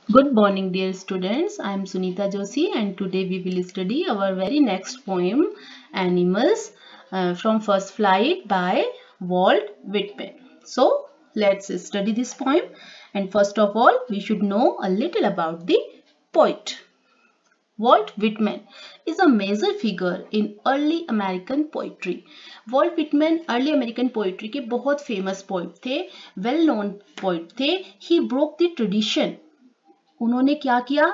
Good morning, dear students. I am Sunita Joshi, and today we will study our very next poem, Animals, from First Flight by Walt Whitman. So, let's study this poem. And first of all, we should know a little about the poet. Walt Whitman is a major figure in early American poetry. Walt Whitman early American poetry के बहुत famous poet थे, well known poet थे. He broke the tradition. उन्होंने क्या किया?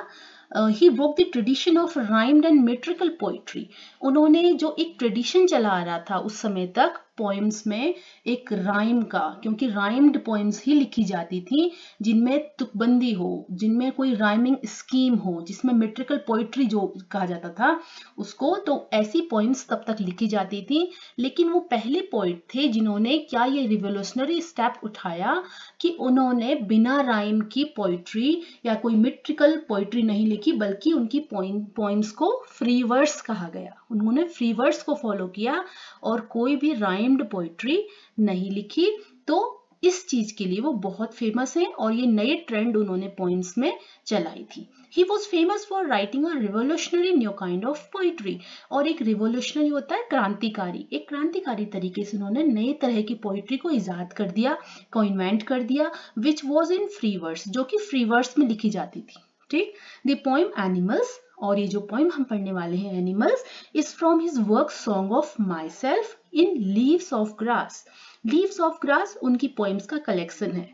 He broke the tradition of rhymed and metrical poetry. उन्होंने जो एक ट्रेडिशन चला आ रहा था उस समय तक पोएम्स में एक राइम का, क्योंकि राइम्ड पोएम्स ही लिखी जाती थी जिनमें तुकबंदी हो, जिनमें कोई राइमिंग स्कीम हो, जिसमें मेट्रिकल पोइट्री जो कहा जाता था उसको, तो ऐसी पोएम्स तब तक लिखी जाती थी. लेकिन वो पहले पोइट थे जिन्होंने क्या ये रिवोल्यूशनरी स्टेप उठाया कि उन्होंने बिना राइम की पोइट्री या कोई मेट्रिकल पोइट्री नहीं लिखी, बल्कि उनकी पोइम्स को फ्री वर्स कहा गया. उन्होंने फ्री वर्स को फॉलो किया और कोई भी राइम्ड पोइट्री नहीं लिखी. तो इस चीज के लिए वो बहुत फेमस है और ये नए ट्रेंड उन्होंने पोइम्स में चलाई थी. He was famous for writing a revolutionary new kind of poetry. और एक रिवोल्यूशनरी होता है क्रांतिकारी, एक क्रांतिकारी तरीके से उन्होंने नए तरह की पोइट्री को इजाद कर दिया, को इन्वेंट कर दिया, which was in free verse, जो कि फ्री वर्स में लिखी जाती थी. ठीक. द पोइम एनिमल्स, और ये जो पोइम हम पढ़ने वाले हैं animals, is from his work song of my self in leaves of grass. Leaves of grass उनकी पोइम्स का कलेक्शन है.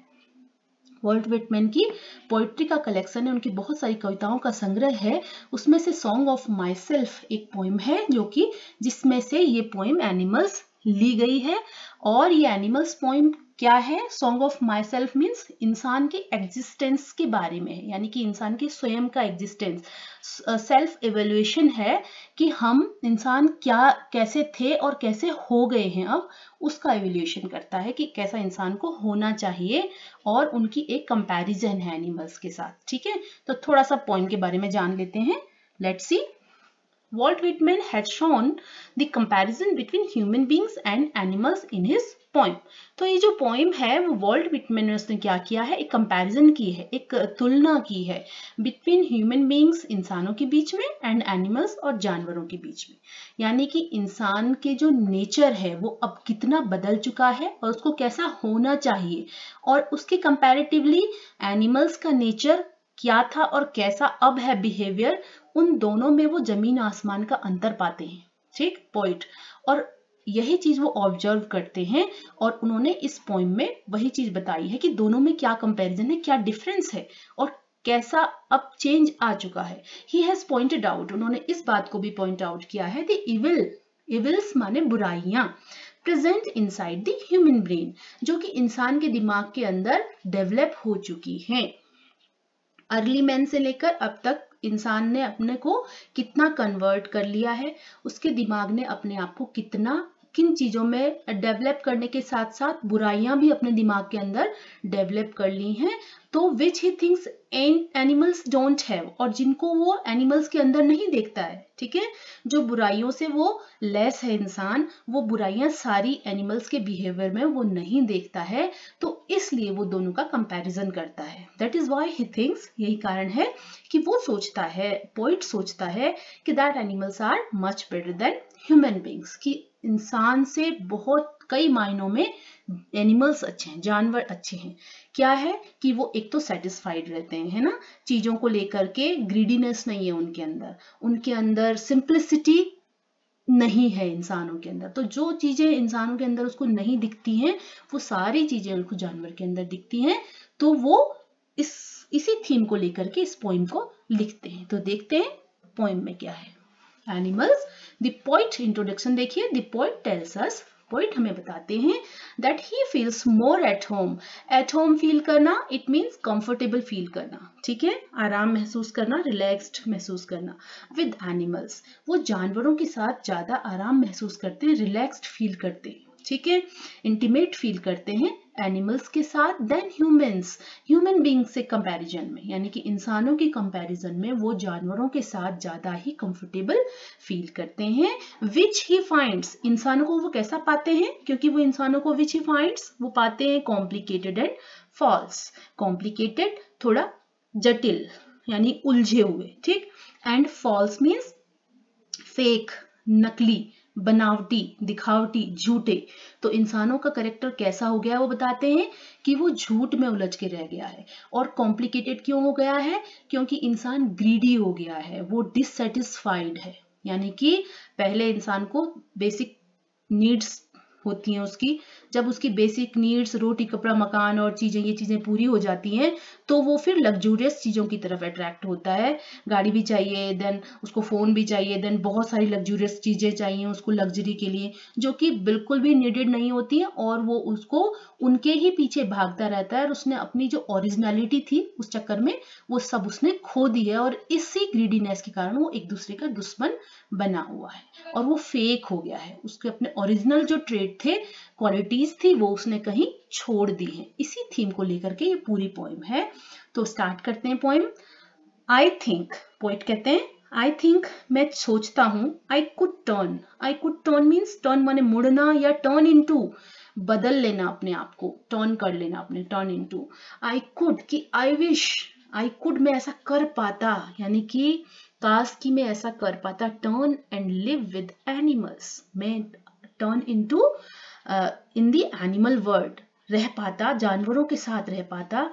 वॉल्ट विटमैन की पोइट्री का कलेक्शन है, उनकी बहुत सारी कविताओं का संग्रह है. उसमें से सॉन्ग ऑफ माई सेल्फ एक पोइम है जो कि जिसमें से ये पोइम एनिमल्स ली गई है. और ये एनिमल्स पोइम क्या है? Song of my self means इंसान के एग्जिस्टेंस के बारे में है, यानी कि इंसान के स्वयं का एग्जिस्टेंस, सेल्फ एवेल्युएशन है कि हम इंसान क्या कैसे थे और कैसे हो गए हैं. अब उसका एवेल्युएशन करता है कि कैसा इंसान को होना चाहिए, और उनकी एक कंपैरिजन है एनिमल्स के साथ. ठीक है, तो थोड़ा सा पोइम के बारे में जान लेते हैं. Let's see. Walt Whitman had shown the comparison between human beings and animals in his poem. तो ये जो पोइम है वो वॉल्ट विटमैन ने उसने क्या किया है? एक कंपैरिजन की है, एक तुलना की है बिटवीन ह्यूमन बींग्स, इंसानों के बीच में, एंड एनिमल्स, और जानवरों के बीच में. यानी कि इंसान के जो नेचर है वो अब कितना बदल चुका है और उसको कैसा होना चाहिए, और उसके कंपैरेटिवली एनिमल्स का नेचर क्या था और कैसा अब है बिहेवियर, उन दोनों में वो जमीन आसमान का अंतर पाते हैं. ठीक, पोइट. और यही चीज वो ऑब्जर्व करते हैं, और उन्होंने इस पोइम में वही चीज बताई है कि दोनों में क्या कंपैरिजन है, क्या डिफरेंस है, और कैसा अब चेंज आ चुका है. ही हैज पॉइंटेड आउट, उन्होंने इस बात को भी पॉइंट आउट किया है, द इविल्स माने बुराइयां, present inside the human brain, जो कि इंसान के दिमाग के अंदर डेवलप हो चुकी हैं. अर्ली मैन से लेकर अब तक इंसान ने अपने को कितना कन्वर्ट कर लिया है, उसके दिमाग ने अपने आप को कितना किन चीजों में डेवलप करने के साथ साथ बुराइयां भी अपने दिमाग के अंदर डेवलप कर ली हैं. तो which he thinks animals don't have, और जिनको वो एनिमल्स के अंदर नहीं देखता है. ठीक है, जो बुराइयों से वो लेस है इंसान, वो बुराइयां सारी एनिमल्स के बिहेवियर में वो नहीं देखता है. तो इसलिए वो दोनों का कंपैरिजन करता है. That is why he thinks, यही कारण है कि वो सोचता है, पोइट सोचता है कि that animals are much better than human beings, कि इंसान से बहुत कई मायनों में एनिमल्स अच्छे हैं, जानवर अच्छे हैं. क्या है कि वो एक तो सेटिस्फाइड रहते हैं, है ना, चीजों को लेकर के ग्रीडीनेस नहीं है उनके अंदर सिंप्लिसिटी नहीं है इंसानों के अंदर. तो जो चीजें इंसानों के अंदर उसको नहीं दिखती हैं, वो सारी चीजें उनको जानवर के अंदर दिखती हैं. तो वो इसी थीम को लेकर के इस पोइम को लिखते हैं. तो देखते हैं पोइम में क्या है. एनिमल्स. द पोइट, इंट्रोडक्शन देखिए. The poet tells us, poet हमें बताते हैं that he feels more at home. At home feel करना, इट मीन्स कंफर्टेबल फील करना. ठीक है, आराम महसूस करना, रिलैक्स्ड महसूस करना. विद एनिमल्स, वो जानवरों के साथ ज्यादा आराम महसूस करते हैं, रिलैक्स्ड फील करते हैं. ठीक है, इंटीमेट फील करते हैं एनिमल्स के साथ देन ह्यूमंस, ह्यूमन बींग से कंपैरिजन में, यानी कि इंसानों के कंपैरिजन में वो जानवरों के साथ ज्यादा ही कंफर्टेबल फील करते हैं. विच ही फाइंड्स, इंसानों को वो कैसा पाते हैं? क्योंकि वो इंसानों को विच ही फाइंड्स वो पाते हैं कॉम्प्लिकेटेड एंड फॉल्स. कॉम्प्लिकेटेड, थोड़ा जटिल यानी उलझे हुए, ठीक। एंड फॉल्स मीन्स फेक, नकली, बनावटी, दिखावटी, झूठे। तो इंसानों का कैरेक्टर कैसा हो गया है वो बताते हैं कि वो झूठ में उलझ के रह गया है। और कॉम्प्लिकेटेड क्यों हो गया है? क्योंकि इंसान ग्रीडी हो गया है, वो डिससेटिस्फाइड है। यानी कि पहले इंसान को बेसिक नीड्स होती हैं उसकी, जब उसकी बेसिक नीड्स रोटी कपड़ा मकान और चीजें, ये चीजें पूरी हो जाती हैं तो वो फिर लग्जूरियस चीजों की तरफ अट्रैक्ट होता है। गाड़ी भी चाहिए, देन उसको फोन भी चाहिए, देन बहुत सारी लग्जूरियस चीजें चाहिए उसको लग्जरी के लिए, जो कि बिल्कुल भी नीडेड नहीं होती है, और वो उसको उनके ही पीछे भागता रहता है। और उसने अपनी जो ओरिजिनलिटी थी उस चक्कर में वो सब उसने खो दी है, और इसी ग्रीडीनेस के कारण वो एक दूसरे का दुश्मन बना हुआ है और वो फेक हो गया है। उसके अपने ओरिजिनल जो ट्रेड थे, क्वालिटीज थी, वो उसने कहीं छोड़ दी है। इसी थीम को लेकर के ये पूरी पोएम है। तो स्टार्ट करते हैं पोएम। आई थिंक, पोइट कहते हैं, आई थिंक मैं सोचता हूं, I could turn means turn माने मुड़ना या टर्न इनटू बदल लेना अपने आप को, टर्न कर लेना अपने, टर्न इनटू। आई कुड कि आई विश, आई कुड मैं ऐसा कर पाता, यानी कि काश कि मैं ऐसा कर पाता, turn and live with animals, मैं turn into in the animal world, रह पाता, जानवरों के साथ रह पाता।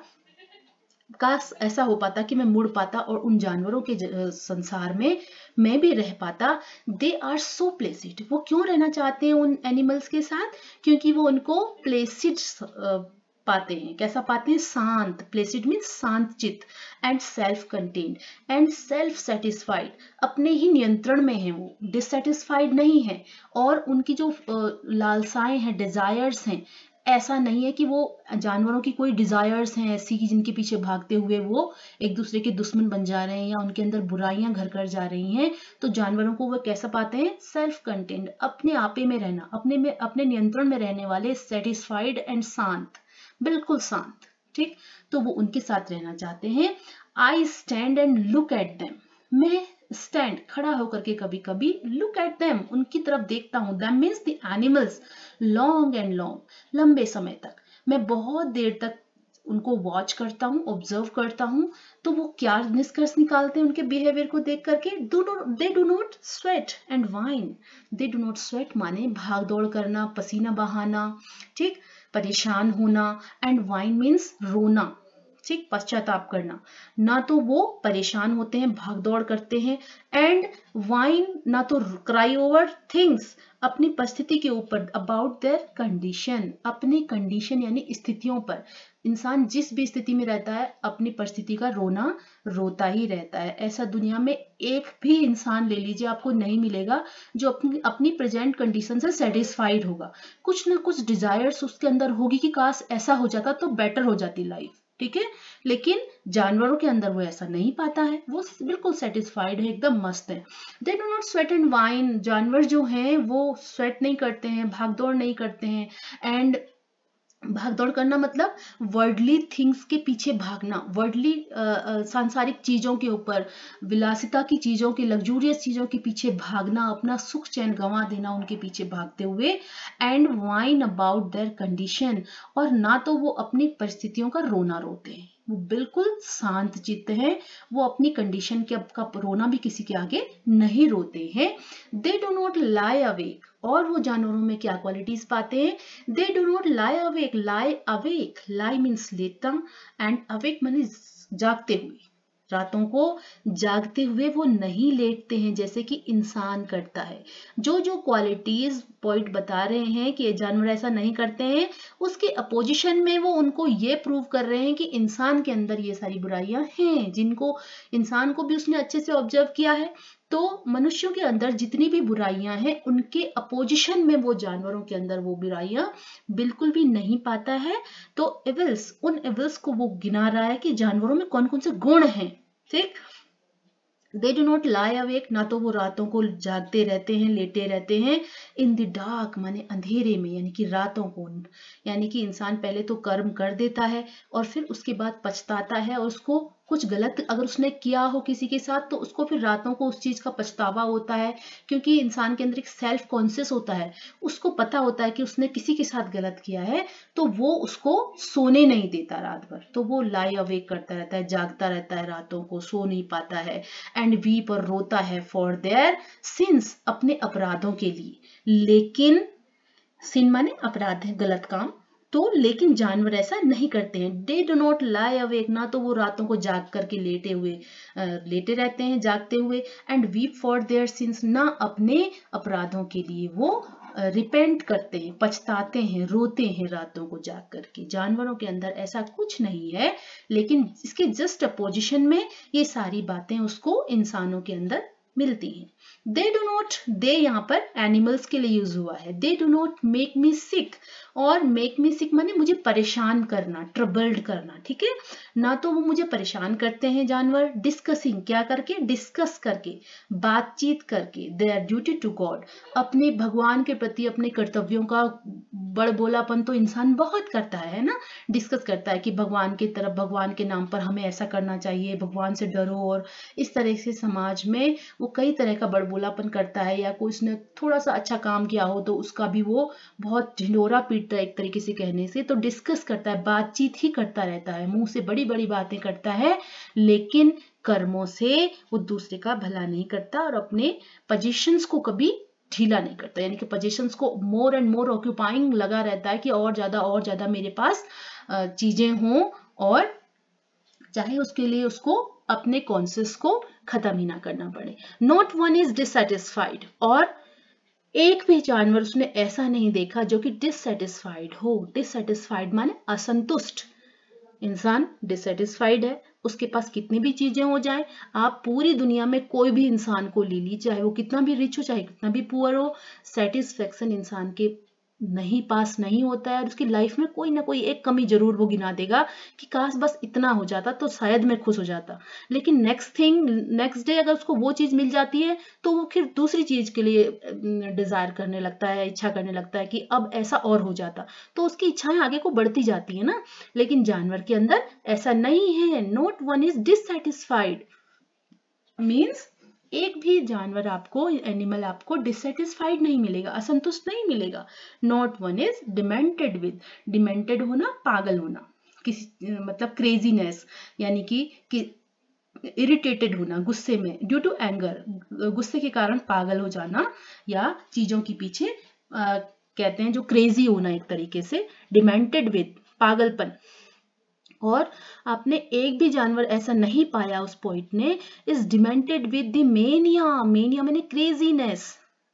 काश ऐसा हो पाता कि मैं मुड़ पाता और उन जानवरों के संसार में मैं भी रह पाता। दे आर सो प्लेसिड, वो क्यों रहना चाहते हैं उन एनिमल्स के साथ? क्योंकि वो उनको प्लेसिड पाते हैं। कैसा पाते हैं? शांत, प्लेसिड मीन्स शांत चित्त, and self contained and self satisfied, अपने ही नियंत्रण में है, वो डिससेटिस्फाइड नहीं है। और उनकी जो लालसाएं हैं, डिजायर्स हैं, ऐसा नहीं है कि वो जानवरों की कोई डिजायर्स हैं ऐसी कि जिनके पीछे भागते हुए वो एक दूसरे के दुश्मन बन जा रहे हैं या उनके अंदर बुराइयां घर कर जा रही हैं। तो जानवरों को वो कैसा पाते हैं? सेल्फ कंटेंट, अपने आपे में रहना, अपने में, अपने नियंत्रण में रहने वाले, सेटिस्फाइड एंड शांत, बिल्कुल शांत, ठीक। तो वो उनके साथ रहना चाहते हैं। I stand and look at them, मैं स्टैंड, खड़ा होकर के कभी कभी, लुक एट देम, उनकी तरफ देखता हूं। Them means the animals, long and long, लंबे समय तक, मैं बहुत देर तक उनको वॉच करता हूँ, ऑब्जर्व करता हूँ। तो वो क्या निष्कर्ष निकालते हैं उनके बिहेवियर को देख करके? दे do not sweat and wine, they do not sweat माने भाग दौड़ करना, पसीना बहाना, ठीक, परेशान होना, एंड वाइन मीन्स रोना, ठीक, पश्चाताप करना। ना तो वो परेशान होते हैं, भाग दौड़ करते हैं, एंड वाइन ना तो क्राई ओवर थिंग्स, अपनी परिस्थिति के ऊपर, अबाउट देयर कंडीशन, अपनी कंडीशन यानी स्थितियों पर। इंसान जिस भी स्थिति में रहता है अपनी परिस्थिति का रोना रोता ही रहता है। ऐसा दुनिया में एक भी इंसान ले लीजिए, आपको नहीं मिलेगा जो अपनी अपनी प्रेजेंट कंडीशन से सेटिस्फाइड होगा। कुछ ना कुछ डिजायर्स उसके अंदर होगी कि काश ऐसा हो जाता तो बेटर हो जाती लाइफ, ठीक है। लेकिन जानवरों के अंदर वो ऐसा नहीं पाता है, वो बिल्कुल सेटिस्फाइड है, एकदम मस्त है। They do not sweat and wine, जानवर जो हैं वो स्वेट नहीं करते हैं, भागदौड़ नहीं करते हैं। एंड भागदौड़ करना मतलब वर्ल्डली थिंग्स के पीछे भागना, वर्ल्डली सांसारिक चीजों के ऊपर, विलासिता की चीजों के, लग्जूरियस चीजों के पीछे भागना, अपना सुख चैन गंवा देना उनके पीछे भागते हुए। And wine about their condition, और ना तो वो अपनी परिस्थितियों का रोना रोते हैं, वो बिल्कुल शांत चित्त है, वो अपनी कंडीशन के का रोना भी किसी के आगे नहीं रोते हैं। दे डू नॉट लाई अवेक, और वो जानवरों में क्या क्वालिटीज पाते हैं? दे do not lie awake, lie awake, lie means लेटा, एंड अवेक माने जागते हुए, रातों को जागते हुए वो नहीं लेटते हैं जैसे कि इंसान करता है। जो जो क्वालिटीज पॉइंट बता रहे हैं कि ये जानवर ऐसा नहीं करते हैं, उसके अपोजिशन में वो उनको ये प्रूव कर रहे हैं कि इंसान के अंदर ये सारी बुराइयां हैं, जिनको इंसान को भी उसने अच्छे से ऑब्जर्व किया है। तो मनुष्यों के अंदर जितनी भी बुराइयां हैं उनके अपोजिशन में वो जानवरों के अंदर वो बुराइयां बिल्कुल भी नहीं पाता है। तो एविल्स, उन एविल्स को वो गिना रहा है कि जानवरों में कौन कौन से गुण हैं, ठीक। दे डू नॉट लाई अवेक, ना तो वो रातों को जागते रहते हैं, लेटे रहते हैं। इन द डार्क माने अंधेरे में, यानी कि रातों को, यानी कि इंसान पहले तो कर्म कर देता है और फिर उसके बाद पछताता है और उसको कुछ गलत अगर उसने किया हो किसी के साथ तो उसको फिर रातों को उस चीज का पछतावा होता है, क्योंकि इंसान के अंदर एक सेल्फ कॉन्शियस होता है, उसको पता होता है कि उसने किसी के साथ गलत किया है, तो वो उसको सोने नहीं देता रात भर, तो वो लाई अवेक करता रहता है, जागता रहता है, रातों को सो नहीं पाता है। एंड वीप और रोता है फॉर देयर सिंस, अपने अपराधों के लिए। लेकिन सिन माने अपराध है, गलत काम, तो लेकिन जानवर ऐसा नहीं करते हैं। दे डू नॉट लाई अवेक, ना तो वो रातों को जाग करके लेटे रहते हैं जागते हुए। And weep for their since, ना अपने अपराधों के लिए वो रिपेंट करते हैं, पछताते हैं, रोते हैं रातों को जाग करके। जानवरों के अंदर ऐसा कुछ नहीं है, लेकिन इसके जस्ट अपोजिशन में ये सारी बातें उसको इंसानों के अंदर मिलती हैं। दे डू नॉट, दे यहाँ पर एनिमल्स के लिए यूज हुआ है। They do not make me sick, और मेक मी सिक माने मुझे परेशान करना, ट्रबल्ड करना, ठीक है। ना तो वो मुझे परेशान करते हैं जानवर, डिस्कसिंग क्या करके, डिस्कस करके, बातचीत करके, देयर ड्यूटी टू गॉड, अपने भगवान के प्रति अपने कर्तव्यों का बड़बोलापन तो इंसान बहुत करता है ना, डिस्कस करता है कि भगवान की तरफ, भगवान के नाम पर हमें ऐसा करना चाहिए, भगवान से डरो, और इस तरह से समाज में वो कई तरह का बड़बोलापन करता है। या कोई उसने थोड़ा सा अच्छा काम किया हो तो उसका भी वो बहुत ढिंढोरा पीटता है एक तरीके से कहने से, तो डिस्कस करता है, बातचीत ही करता रहता है, मुंह से बड़ी बड़ी बातें करता है, लेकिन कर्मों से वो दूसरे का भला नहीं करता और अपने पोजीशंस को कभी ढीला नहीं करता, यानी कि पोजीशंस को मोर एंड मोर ऑक्यूपाइंग लगा रहता है कि और ज्यादा मेरे पास चीजें हों, और चाहे उसके लिए उसको अपने कॉन्शियस को खत्म ही ना करना पड़े। नॉट वन इज डिससेटिस्फाइड, और एक भी जानवर उसने ऐसा नहीं देखा जो कि डिससेटिस्फाइड हो। डिससेटिस्फाइड माने असंतुष्ट। इंसान डिससेटिस्फाइड है, उसके पास कितनी भी चीजें हो जाए, आप पूरी दुनिया में कोई भी इंसान को ले लीजिए, चाहे वो कितना भी रिच हो चाहे कितना भी पुअर हो, सेटिस्फेक्शन इंसान के नहीं पास नहीं होता है, और उसकी लाइफ में कोई ना कोई एक कमी जरूर वो गिना देगा कि काश बस इतना हो जाता तो शायद मैं खुश हो जाता। लेकिन नेक्स्ट डे अगर उसको वो चीज मिल जाती है तो वो फिर दूसरी चीज के लिए डिजायर करने लगता है, इच्छा करने लगता है कि अब ऐसा और हो जाता, तो उसकी इच्छाएं आगे को बढ़ती जाती है ना। लेकिन जानवर के अंदर ऐसा नहीं है। Not one is dissatisfied means एक भी जानवर आपको, एनिमल आपको डिससेटिस्फाइड नहीं मिलेगा, असंतुष्ट नहीं मिलेगा। Not one is demented with, demented होना पागल होना, किसी मतलब क्रेजीनेस, यानी कि इरिटेटेड होना, गुस्से में, ड्यू टू एंगर, गुस्से के कारण पागल हो जाना, या चीजों के पीछे कहते हैं जो क्रेजी होना एक तरीके से, डिमेंटेड विद पागलपन। और आपने एक भी जानवर ऐसा नहीं पाया उस पोइट ने, is demented with the mania, mania मैंने क्रेजीनेस,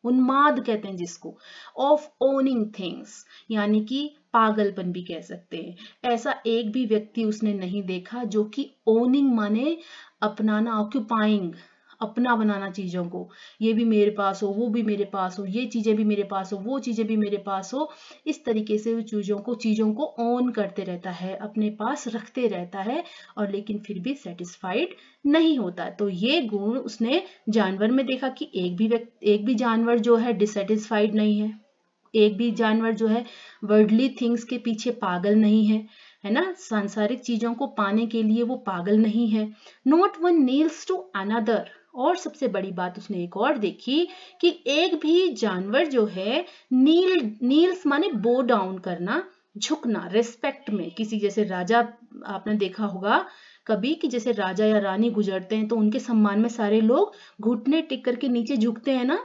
उन्माद कहते हैं जिसको, ऑफ ओनिंग थिंग्स, यानी कि पागलपन भी कह सकते हैं। ऐसा एक भी व्यक्ति उसने नहीं देखा जो कि ओनिंग माने अपनाना, ऑक्यूपाइंग, अपना बनाना चीजों को, ये भी मेरे पास हो, वो भी मेरे पास हो, ये चीजें भी मेरे पास हो, वो चीजें भी मेरे पास हो, इस तरीके से वो चीजों को ओन करते रहता है, अपने पास रखते रहता है, और लेकिन फिर भी सेटिस्फाइड नहीं होता। तो ये गुण उसने जानवर में देखा कि एक भी जानवर जो है डिससेटिस्फाइड नहीं है, एक भी जानवर जो है वर्ल्डली थिंग्स के पीछे पागल नहीं है ना, सांसारिक चीजों को पाने के लिए वो पागल नहीं है। Not one kneels to another, और सबसे बड़ी बात उसने एक और देखी कि एक भी जानवर जो है नील्स माने बो डाउन करना, झुकना, रेस्पेक्ट में, किसी जैसे राजा, आपने देखा होगा कभी कि जैसे राजा या रानी गुजरते हैं तो उनके सम्मान में सारे लोग घुटने टेक करके नीचे झुकते हैं ना,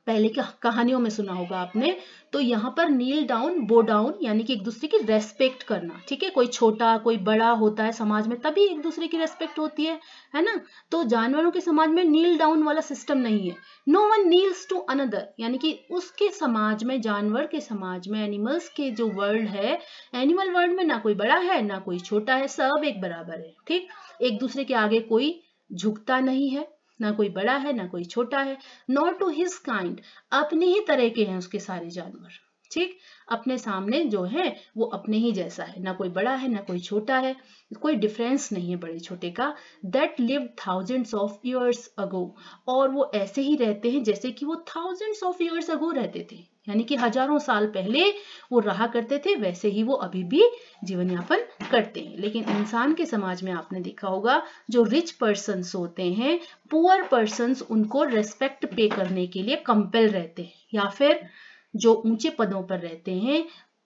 पहले की कहानियों में सुना होगा आपने। तो यहाँ पर नील डाउन, बो डाउन, यानी कि एक दूसरे की रेस्पेक्ट करना, ठीक है। कोई छोटा कोई बड़ा होता है समाज में तभी एक दूसरे की रेस्पेक्ट होती है ना। तो जानवरों के समाज में नील डाउन वाला सिस्टम नहीं है। No one kneels to another, यानी कि उसके समाज में, जानवर के समाज में, एनिमल्स के जो वर्ल्ड है, एनिमल वर्ल्ड में ना कोई बड़ा है ना कोई छोटा है, सब एक बराबर है, ठीक। एक दूसरे के आगे कोई झुकता नहीं है, ना कोई बड़ा है ना कोई छोटा है। नॉट टू हिज काइंड, अपने ही तरह के हैं उसके सारे जानवर, ठीक, अपने सामने जो है वो अपने ही जैसा है, ना कोई बड़ा है ना कोई छोटा है, कोई डिफरेंस नहीं है बड़े छोटे का। That lived thousands of years ago, और वो ऐसे ही रहते हैं जैसे कि वो थाउजेंड्स ऑफ ईयर्स अगो रहते थे, यानी कि हजारों साल पहले वो रहा करते थे, वैसे ही वो अभी भी जीवन यापन करते हैं। लेकिन इंसान के समाज में आपने देखा होगा, जो रिच पर्सन्स होते हैं, पुअर पर्सन्स उनको रेस्पेक्ट पे करने के लिए कंपेल रहते हैं, या फिर जो ऊंचे पदों पर रहते हैं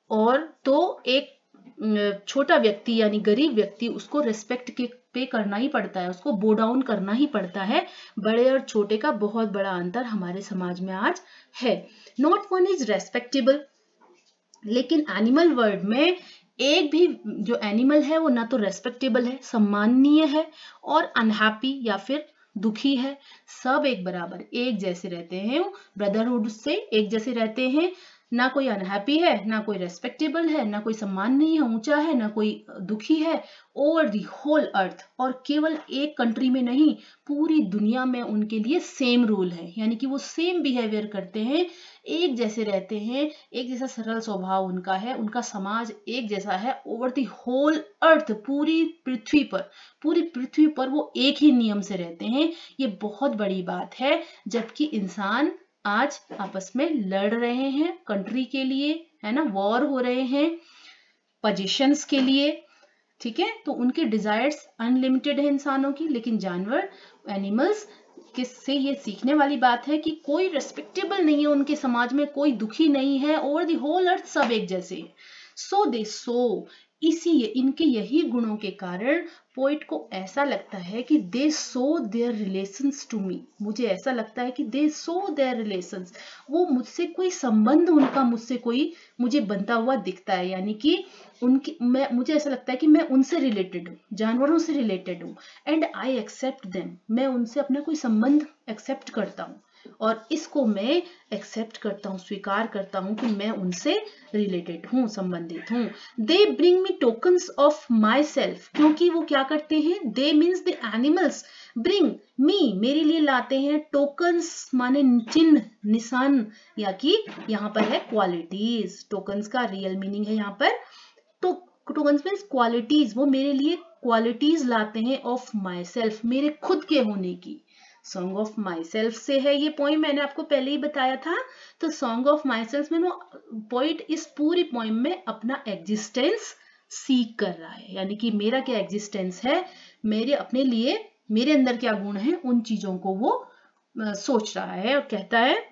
और तो एक छोटा व्यक्ति यानी गरीब व्यक्ति, उसको रेस्पेक्ट के पे करना ही पड़ता है, उसको बो डाउन करना ही पड़ता है। बड़े और छोटे का बहुत बड़ा अंतर हमारे समाज में आज है। नॉट वन इज रेस्पेक्टेबल, लेकिन एनिमल वर्ल्ड में एक भी जो एनिमल है वो ना तो रेस्पेक्टेबल है, सम्माननीय है, और अनहैप्पी या फिर दुखी है। सब एक बराबर एक जैसे रहते हैं, ब्रदरहुड से एक जैसे रहते हैं। ना कोई अनहैप्पी है, ना कोई रेस्पेक्टेबल है, ना कोई सम्माननीय है, ऊंचा है, ना कोई दुखी है, ओवर द होल अर्थ। और केवल एक कंट्री में नहीं, पूरी दुनिया में उनके लिए सेम रूल है, यानी कि वो सेम बिहेवियर करते हैं, एक जैसे रहते हैं, एक जैसा सरल स्वभाव उनका है, उनका समाज एक जैसा है। ओवर द होल अर्थ, पूरी पृथ्वी पर वो एक ही नियम से रहते हैं। ये बहुत बड़ी बात है, जबकि इंसान आज आपस में लड़ रहे हैं कंट्री के लिए, है ना, वॉर हो रहे हैं पोजीशंस के लिए, ठीक है। तो उनके डिजायर्स अनलिमिटेड है इंसानों की, लेकिन जानवर, एनिमल्स किससे ये सीखने वाली बात है कि कोई रेस्पेक्टेबल नहीं है उनके समाज में, कोई दुखी नहीं है, ओवर द होल अर्थ सब एक जैसे। सो दे सो, इसी इनके यही गुणों के कारण पोइट को ऐसा लगता है कि they show their relations to me, मुझे ऐसा लगता है कि दे सो देयर रिलेशंस, वो मुझसे कोई संबंध, उनका मुझसे कोई मुझे बनता हुआ दिखता है, यानी कि मुझे ऐसा लगता है कि मैं उनसे रिलेटेड हूँ, जानवरों से रिलेटेड हूँ। एंड आई एक्सेप्ट देम, मैं उनसे अपना कोई संबंध एक्सेप्ट करता हूँ, और इसको मैं एक्सेप्ट करता हूँ, स्वीकार करता हूँ कि मैं उनसे रिलेटेड हूँ, संबंधित हूँ। दे bring me tokens of my self, क्योंकि वो क्या करते हैं, दे means the animals, bring me, मेरे लिए लाते हैं, टोकन्स माने चिन्ह, निशान, या कि यहाँ पर है क्वालिटीज। टोकन्स का रियल मीनिंग है यहाँ पर, तो टोकन्स मीन्स क्वालिटीज, वो मेरे लिए क्वालिटीज लाते हैं ऑफ माई सेल्फ, मेरे खुद के होने की। सॉन्ग ऑफ माई सेल्फ से है ये पोइम, मैंने आपको पहले ही बताया था। तो सॉन्ग ऑफ माई सेल्फ में पोइट इस पूरी पोइम में अपना एग्जिस्टेंस सीख कर रहा है, यानी कि मेरा क्या एग्जिस्टेंस है, मेरे अपने लिए मेरे अंदर क्या गुण है, उन चीजों को वो सोच रहा है और कहता है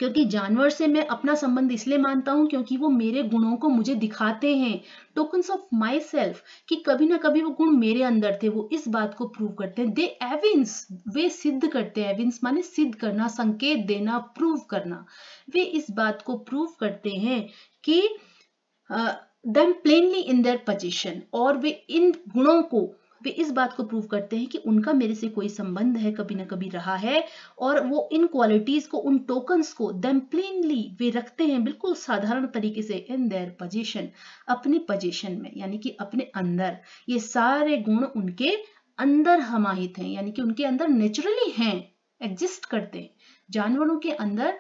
क्योंकि जानवर से मैं अपना संबंध इसलिए मानता हूं क्योंकि वो मेरे गुणों को मुझे दिखाते हैं। टोकन्स ऑफ माई सेल्फ, कि कभी ना कभी वो गुण मेरे अंदर थे, वो इस बात को प्रूव करते हैं। दे एविंस, वे सिद्ध करते हैं, एविंस माने सिद्ध करना, संकेत देना, प्रूव करना। वे इस बात को प्रूव करते हैं कि them plainly in their possession, और वे इन गुणों को, वे इस बात को प्रूव करते हैं कि उनका मेरे से कोई संबंध है, कभी ना कभी रहा है, और वो इन क्वालिटीज को, उन टोकन्स को them plainly वे रखते हैं बिल्कुल साधारण तरीके से in their possession, अपने पोजीशन में, यानी कि अपने अंदर। ये सारे गुण उनके अंदर समाहित हैं, यानी कि उनके अंदर नेचुरली हैं, एग्जिस्ट करते हैं। जानवरों के अंदर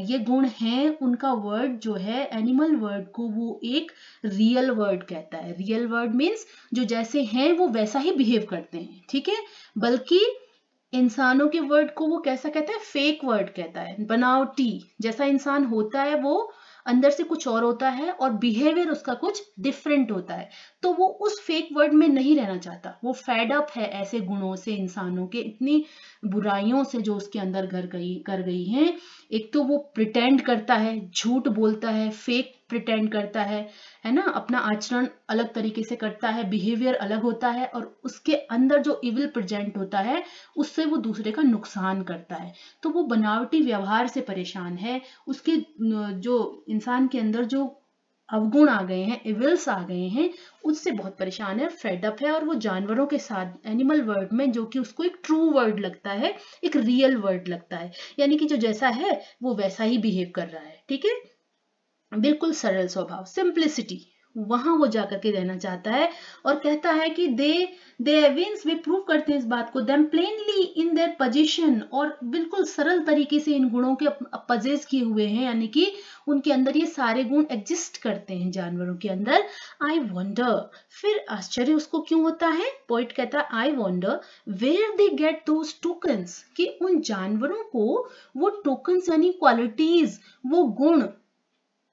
ये गुण हैं, उनका वर्ड जो है एनिमल वर्ड को वो एक रियल वर्ड कहता है। रियल वर्ड मीन्स जो जैसे हैं वो वैसा ही बिहेव करते हैं, ठीक है। बल्कि इंसानों के वर्ड को वो कैसा कहता है, फेक वर्ड कहता है, बनावटी। जैसा इंसान होता है वो अंदर से कुछ और होता है और बिहेवियर उसका कुछ डिफरेंट होता है, तो वो उस फेक वर्ड में नहीं रहना चाहता। वो फेड अप है ऐसे गुणों से, इंसानों के इतनी बुराइयों से जो उसके अंदर कर गई हैं। एक तो वो प्रिटेंड करता है, झूठ बोलता है, फेक प्रिटेंड करता है ना, अपना आचरण अलग तरीके से करता है, बिहेवियर अलग होता है, और उसके अंदर जो इविल प्रेजेंट होता है उससे वो दूसरे का नुकसान करता है। तो वो बनावटी व्यवहार से परेशान है, उसके जो इंसान के अंदर जो अवगुण आ गए हैं, इविल्स आ गए हैं, उससे बहुत परेशान है और फेड अप है। और वो जानवरों के साथ एनिमल वर्ड में, जो कि उसको एक ट्रू वर्ड लगता है, एक रियल वर्ड लगता है, यानी कि जो जैसा है वो वैसा ही बिहेव कर रहा है, ठीक है, बिल्कुल सरल स्वभाव, सिंप्लिसिटी। वहां वो जाकर के रहना चाहता है और कहता है कि दे एविंस, वे प्रूव करते हैं इस बात को, them plainly in their position, और बिल्कुल सरल तरीके से इन गुणों के पजेस किए हुए हैं, यानी कि उनके अंदर ये सारे गुण एग्जिस्ट करते हैं जानवरों के अंदर। आई वंडर, फिर आश्चर्य उसको क्यों होता है, पोइट कहता है I wonder where they get those tokens, कि उन जानवरों को वो टोकन्स यानी क्वालिटीज, वो गुण,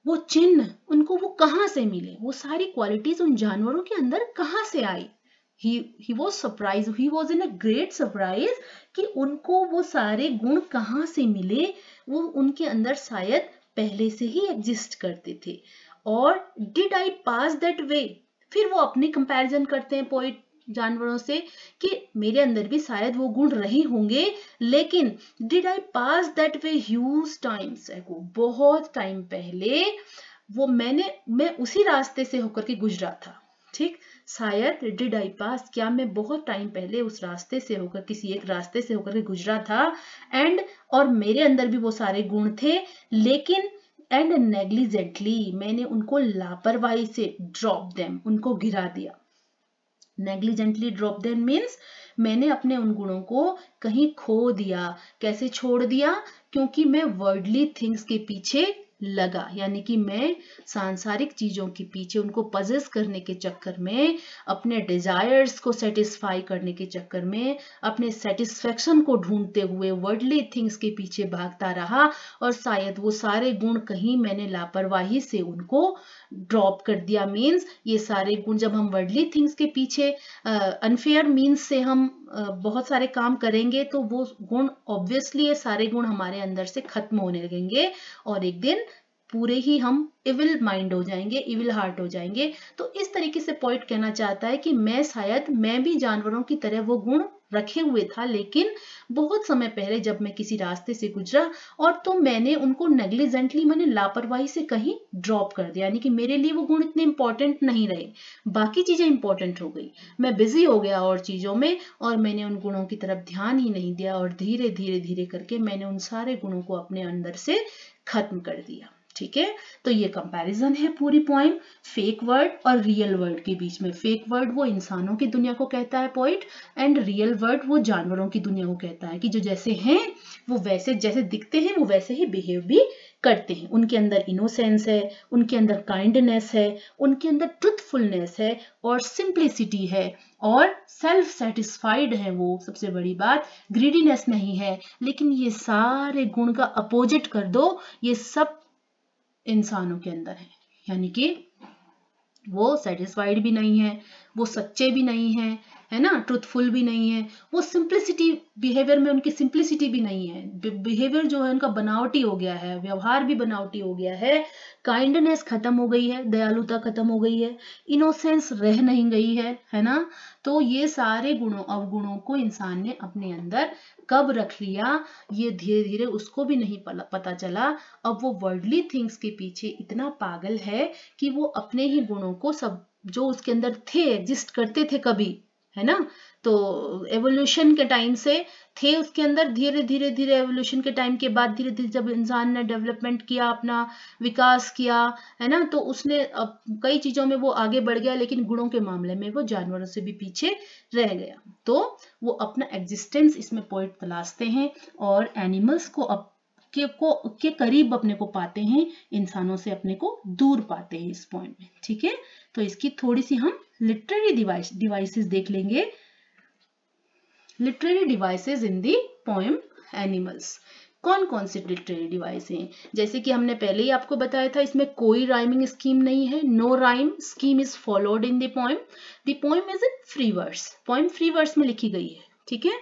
वो चिन्ह उनको वो कहां से मिले, वो सारी क्वालिटीज उन जानवरों के अंदर कहां से आई। he was surprised, he was in a great surprise कि उनको वो सारे गुण कहां से मिले, वो उनके अंदर शायद पहले से ही एग्जिस्ट करते थे। और did I pass that way, फिर वो अपनी कंपैरिजन करते हैं पोइट जानवरों से कि मेरे अंदर भी शायद वो गुण रहे होंगे, लेकिन did I pass that way huge times ago, बहुत टाइम पहले वो मैं उसी रास्ते से होकर के गुजरा था। ठीक, शायद did I pass, क्या मैं बहुत टाइम पहले उस रास्ते से होकर, किसी एक रास्ते से होकर के गुजरा था, एंड और मेरे अंदर भी वो सारे गुण थे, लेकिन एंड नेग्लिजेंटली, मैंने उनको लापरवाही से ड्रॉप देम, उनको गिरा दिया। नेग्लिजेंटली ड्रॉप देम मीन्स मैंने अपने उन गुणों को कहीं खो दिया। कैसे छोड़ दिया, क्योंकि मैं वर्ल्डली थिंग्स के पीछे लगा, यानी कि मैं सांसारिक चीजों के पीछे, उनको पजेस करने के चक्कर में, अपने डिजायर्स को सेटिस्फाई करने के चक्कर में, अपने सेटिस्फेक्शन को ढूंढते हुए वर्ल्डली थिंग्स के पीछे भागता रहा, और शायद वो सारे गुण कहीं मैंने लापरवाही से उनको ड्रॉप कर दिया। मीन्स ये सारे गुण, जब हम वर्ल्डली थिंग्स के पीछे अनफेयर मीन्स से हम बहुत सारे काम करेंगे, तो वो गुण ऑब्वियसली, ये सारे गुण हमारे अंदर से खत्म होने लगेंगे और एक दिन पूरे ही हम इविल माइंड हो जाएंगे, इविल हार्ट हो जाएंगे। तो इस तरीके से पॉइंट कहना चाहता है कि मैं भी जानवरों की तरह वो गुण रखे हुए था, लेकिन बहुत समय पहले जब मैं किसी रास्ते से गुजरा और तो मैंने उनको नेग्लिजेंटली, मैंने लापरवाही से कहीं ड्रॉप कर दिया, यानी कि मेरे लिए वो गुण इतने इंपॉर्टेंट नहीं रहे, बाकी चीजें इंपॉर्टेंट हो गई, मैं बिजी हो गया और चीजों में, और मैंने उन गुणों की तरफ ध्यान ही नहीं दिया, और धीरे धीरे धीरे करके मैंने उन सारे गुणों को अपने अंदर से खत्म कर दिया। ठीक है, तो ये कंपैरिजन है पूरी पोएम फेक वर्ड और रियल वर्ड के बीच में। फेक वर्ड वो इंसानों की दुनिया को कहता है पोइट, एंड रियल वर्ड वो जानवरों की दुनिया को कहता है कि जो जैसे हैं वो वैसे, जैसे दिखते हैं वो वैसे ही बिहेव भी करते हैं। उनके अंदर इनोसेंस है, उनके अंदर काइंडनेस है, उनके अंदर ट्रुथफुलनेस है और सिंप्लिसिटी है और सेल्फ सेटिस्फाइड है, वो सबसे बड़ी बात, ग्रीडीनेस नहीं है। लेकिन ये सारे गुण का अपोजिट कर दो, ये सब इंसानों के अंदर है, यानी कि वो सेटिस्फाइड भी नहीं है, वो सच्चे भी नहीं है, है ना, ट्रूथफुल भी नहीं है, वो सिंप्लिसिटी, बिहेवियर में उनकी सिंप्लिसिटी भी नहीं है, बिहेवियर जो है उनका बनावटी हो गया है, व्यवहार भी बनावटी हो गया है, काइंडनेस खत्म हो गई है, दयालुता खत्म हो गई है, इनोसेंस रह नहीं गई है ना। तो ये सारे गुणों अवगुणों को इंसान ने अपने अंदर कब रख लिया, ये धीरे धीरे उसको भी नहीं पता चला। अब वो वर्ल्डली थिंग्स के पीछे इतना पागल है कि वो अपने ही गुणों को, सब जो उसके अंदर थे, एग्जिस्ट करते थे कभी, है ना, तो एवोल्यूशन के टाइम से थे उसके अंदर, धीरे धीरे धीरे एवोल्यूशन के टाइम के बाद धीरे धीरे जब इंसान ने डेवलपमेंट किया, अपना विकास किया, है ना, तो उसने अब कई चीजों में वो आगे बढ़ गया, लेकिन गुणों के मामले में वो जानवरों से भी पीछे रह गया। तो वो अपना एग्जिस्टेंस इसमें पॉइंट तलाशते हैं और एनिमल्स को के करीब अपने को पाते हैं, इंसानों से अपने को दूर पाते हैं इस पॉइंट में। ठीक है, तो इसकी थोड़ी सी हम लिटरेरी डिवाइसेस देख लेंगे। Literary devices in the poem animals. कौन कौन से लिटरेरी डिवाइस हैं, जैसे कि हमने पहले ही आपको बताया था, इसमें कोई राइमिंग स्कीम नहीं है, no rhyme scheme is followed in the poem. The poem is in free verse, poem free verse में लिखी गई है। ठीक है,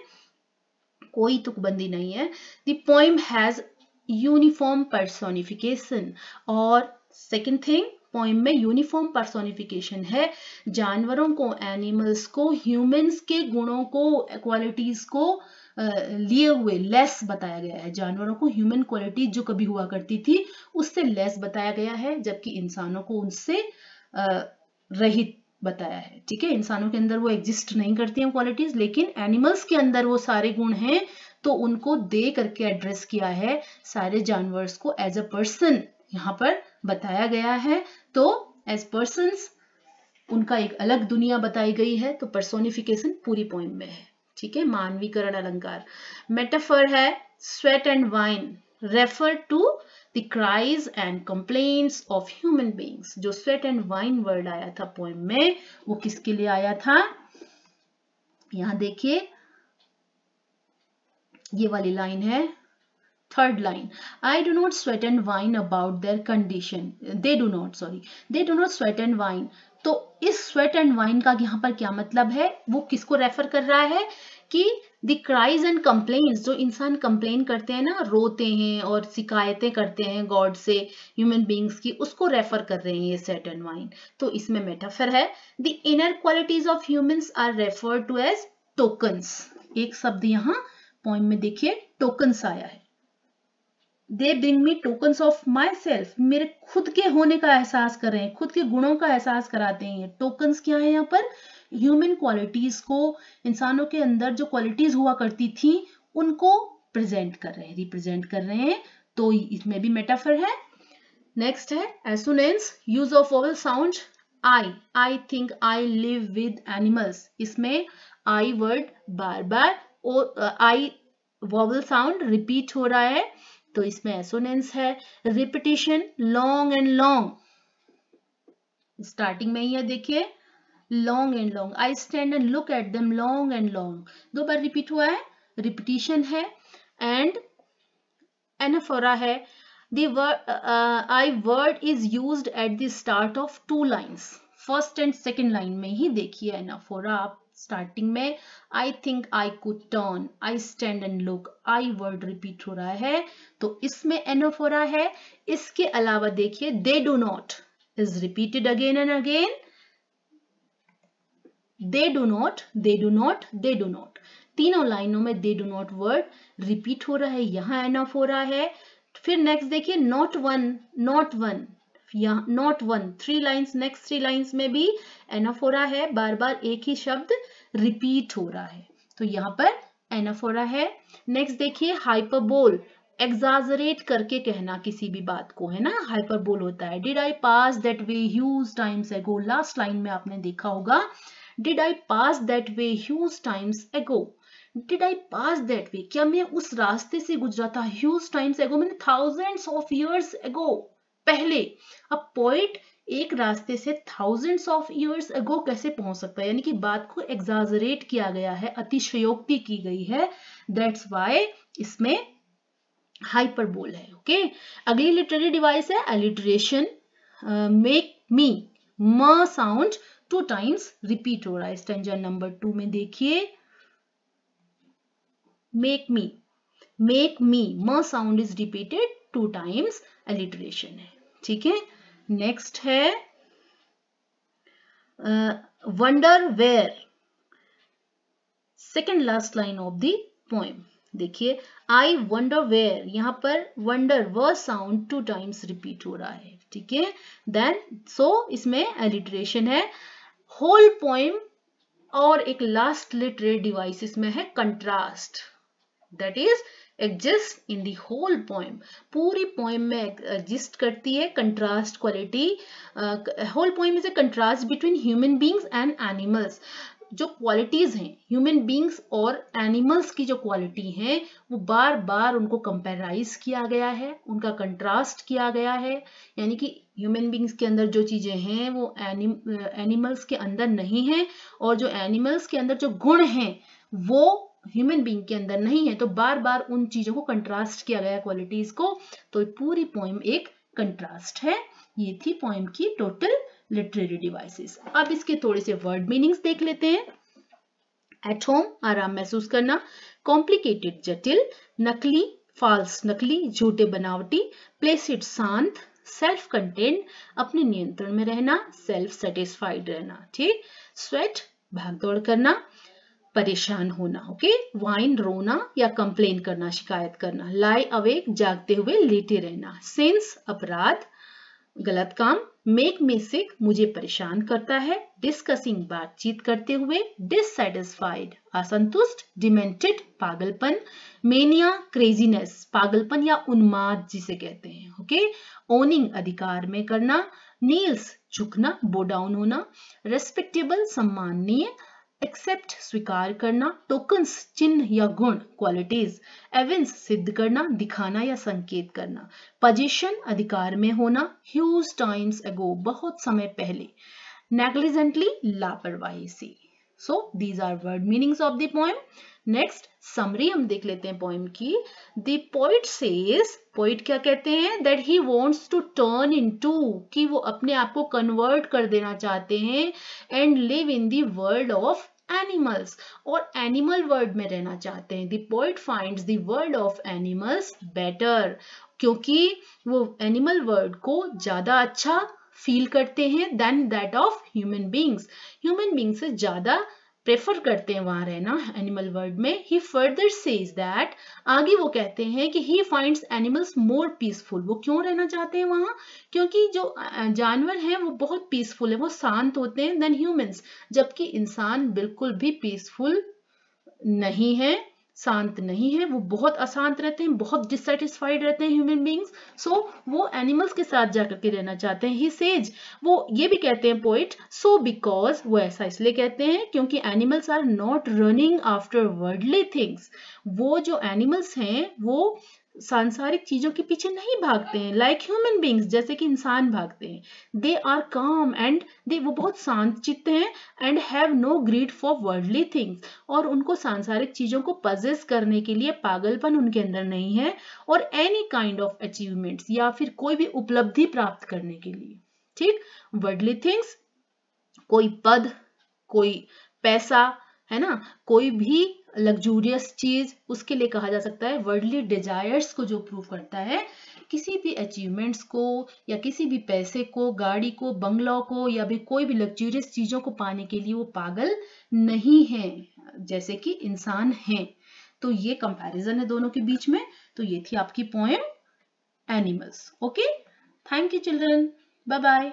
कोई तुकबंदी नहीं है। The poem has uniform personification, और सेकेंड थिंग, पोएम में यूनिफॉर्म पर्सोनिफिकेशन है, जानवरों को, एनिमल्स को ह्यूमंस के गुणों को, क्वालिटीज को लिए हुए लेस बताया गया है। जानवरों को ह्यूमन क्वालिटी जो कभी हुआ करती थी उससे लेस बताया गया है, जबकि इंसानों को उनसे रहित बताया है। ठीक है, इंसानों के अंदर वो एग्जिस्ट नहीं करती हैं क्वालिटीज, लेकिन एनिमल्स के अंदर वो सारे गुण हैं, तो उनको दे करके एड्रेस किया है, सारे जानवर्स को एज अ पर्सन यहाँ पर बताया गया है। तो एज पर्सन्स, उनका एक अलग दुनिया बताई गई है, तो पर्सोनिफिकेशन पूरी पोइम में है। ठीक है, मानवीकरण अलंकार। मेटाफर है sweat and whine refer to the cries and complaints of human beings. जो स्वेट एंड वाइन वर्ड आया था पोइम में, वो किसके लिए आया था? यहां देखिए, ये वाली लाइन है, third line, I do not sweat and wine about their condition, they do not sweat and wine. तो इस स्वेट एंड वाइन का यहाँ पर क्या मतलब है? वो किसको रेफर कर रहा है? कि द क्राइज एंड कंप्लेंट्स, जो इंसान कंप्लेन करते हैं ना, रोते हैं और शिकायतें करते हैं गॉड से, ह्यूमन बीइंग्स की, उसको रेफर कर रहे हैं ये स्वेट एंड वाइन। तो इसमें मेटाफर है, the inner qualities of humans are referred to as tokens. एक शब्द यहाँ पोइम में देखिए टोकन्स आया है। They bring me tokens of my self, मेरे खुद के होने का एहसास कर रहे हैं, खुद के गुणों का एहसास कराते हैं। टोकन्स क्या है यहाँ पर? ह्यूमन क्वालिटीज को, इंसानों के अंदर जो क्वालिटीज हुआ करती थी, उनको प्रेजेंट कर रहे हैं, रिप्रेजेंट कर रहे हैं। तो इसमें भी मेटाफर है। नेक्स्ट है assonance, use of vowel sound. I think I live with animals, इसमें आई वर्ड बार बार और आई वोवेल साउंड रिपीट हो रहा है, तो इसमें एसोनेंस है। Repetition, long and long, starting में ही है देखिए, long and long, I stand and look at them long and long, दो बार रिपीट हुआ है, रिपीटिशन है। एंड एनाफोरा है, the I word is used at the start of two lines, first and second line में ही देखिए anaphora. आप starting में I think I could turn, I stand and look, I word repeat हो रहा है, तो इसमें एनाफोरा है। इसके अलावा देखिए दे do not is repeated again and again, they do not, they do not, they do not, तीनों लाइनों में दे डू नॉट वर्ड रिपीट हो रहा है, यहां एनाफोरा है। फिर नेक्स्ट देखिए नॉट वन, नॉट वन, यहाँ not one, three lines, next three lines में भी एनाफोरा है, बार बार एक ही शब्द रिपीट हो रहा है, तो यहाँ पर एनाफोरा है। नेक्स्ट देखिए हाइपरबोल, एग्जाजरेट करके कहना किसी भी बात को, है ना, हाइपरबोल होता है। Did I pass that way huge times ago, last line में आपने देखा होगा, did I pass that way huge times ago, did I pass that way, क्या मैं उस रास्ते से गुजरा था, ह्यूज टाइम्स एगो मैंने थाउजेंड्स ऑफ इयर्स एगो, पहले। अब पोइट एक रास्ते से थाउजेंड्स ऑफ इयर्स एगो कैसे पहुंच सकता है, यानी कि बात को एग्जाजरेट किया गया है, अतिशयोक्ति की गई है, दैट्स व्हाई इसमें हाइपरबोल है। ओके, अगली लिटरेरी डिवाइस है alliteration, make me, m sound two times repeat हो रहा है। स्टैंजा नंबर 2 में देखिए, make me, m sound is repeated 2 times, alliteration है। ठीक है, नेक्स्ट है wonder where, second last line of the poem देखिए, आई वंडर वेयर, यहां पर वंडर व साउंड 2 टाइम्स रिपीट हो रहा है। ठीक है, देन सो इसमें एलिटरेशन है। होल पोएम और एक लास्ट लिटरेरी डिवाइस इसमें है contrast, that is exist in the whole poem, पूरी पोएम में एग्जिस्ट करती है contrast quality. Whole poem is a contrast between human beings and animals, जो क्वालिटीज हैं ह्यूमन बीइंग्स और एनिमल्स की, जो क्वालिटी हैं वो बार बार उनको कंपेराइज किया गया है, उनका कंट्रास्ट किया गया है, यानी कि ह्यूमन बीइंग्स के अंदर जो चीजें हैं वो एनिमल्स के अंदर नहीं है, और जो एनिमल्स के अंदर जो गुण हैं वो ह्यूमन बीइंग के अंदर नहीं है, तो बार बार उन चीजों को कंट्रास्ट किया गया, क्वालिटीज को, तो पूरी पोएम एक कंट्रास्ट है। ये थी पोएम की टोटल लिटरेरी डिवाइसेस। अब इसके थोड़े से वर्ड मीनिंग्स देख लेते हैं। एट होम, आराम महसूस करना, कॉम्प्लिकेटेड, जटिल, नकली, फॉल्स, नकली, झूठे, बनावटी, प्लेसिड, शांत, सेल्फ कंटेंट, अपने नियंत्रण में रहना, सेल्फ सेटिस्फाइड रहना। ठीक, स्वेट, भागदौड़ करना, परेशान होना। ओके, वाइन, रोना या कंप्लेन करना, शिकायत करना, लाई अवेक, जागते हुए लेटे रहना, सिंस, अपराध, गलत काम, मेक मी सिक, मुझे परेशान करता है, डिस्कसिंग, बातचीत करते हुए, डिससैटिस्फाइड, असंतुष्ट, डिमेंटेड, पागलपन, मेनिया, क्रेजीनेस, पागलपन या उन्माद जिसे कहते हैं। ओके, ओनिंग, अधिकार में करना, नील्स झुकना, बो डाउन होना, रेस्पेक्टेबल सम्माननीय, एक्सेप्ट स्वीकार करना, टोकन्स चिन्ह या गुण क्वालिटीज, एविंस सिद्ध करना, दिखाना या संकेत करना, पोजीशन अधिकार में होना, ह्यूज टाइम्स एगो बहुत समय पहले, नेग्लिजेंटली लापरवाही से। So these are word meanings of the poem. Next summary हम देख लेते हैं पोएम की। द पोइट सेज, पोइट क्या कहते हैं, that he wants to turn into, कि वो अपने आप को कन्वर्ट कर देना चाहते हैं, and live in the world of animals, और एनिमल वर्ल्ड में रहना चाहते हैं। The poet finds the world of animals better, क्योंकि वो एनिमल वर्ल्ड को ज्यादा अच्छा फील करते हैं than that of human beings, human being से ज्यादा प्रेफर करते हैं वहां रहना एनिमल वर्ल्ड में। ही फर्दर सेज दैट, आगे वो कहते हैं कि he finds animals more peaceful, वो क्यों रहना चाहते हैं वहां, क्योंकि जो जानवर हैं वो बहुत पीसफुल है, वो शांत होते हैं देन ह्यूमंस, जबकि इंसान बिल्कुल भी पीसफुल नहीं है, शांत नहीं है, वो बहुत अशांत रहते हैं, बहुत डिससेटिस्फाइड रहते हैं ह्यूमन बींग्स। सो वो एनिमल्स के साथ जाकर के रहना चाहते हैं। ही सेज, वो ये भी कहते हैं पोइट, सो बिकॉज, वो ऐसा इसलिए कहते हैं क्योंकि animals are not running after worldly things, वो जो एनिमल्स हैं वो सांसारिक चीजों के पीछे नहीं भागते हैं, लाइक ह्यूमन बींग्स, जैसे कि इंसान भागते हैं। दे आर काम एंड दे, वो बहुत शांत चित्त हैं, and have no greed for worldly things, और उनको सांसारिक चीजों को पजेस करने के लिए पागलपन उनके अंदर नहीं है, और एनी काइंड ऑफ अचीवमेंट्स, या फिर कोई भी उपलब्धि प्राप्त करने के लिए। ठीक, वर्ल्डली थिंग्स, कोई पद, कोई पैसा, है ना, कोई भी लग्जूरियस चीज, उसके लिए कहा जा सकता है वर्ल्डली डिजायर्स को जो प्रूव करता है, किसी भी अचीवमेंट्स को या किसी भी पैसे को, गाड़ी को, बंगलों को, या भी कोई भी लग्जूरियस चीजों को पाने के लिए वो पागल नहीं है जैसे कि इंसान है। तो ये कंपैरिजन है दोनों के बीच में। तो ये थी आपकी poem animals. Okay, thank you children, bye bye.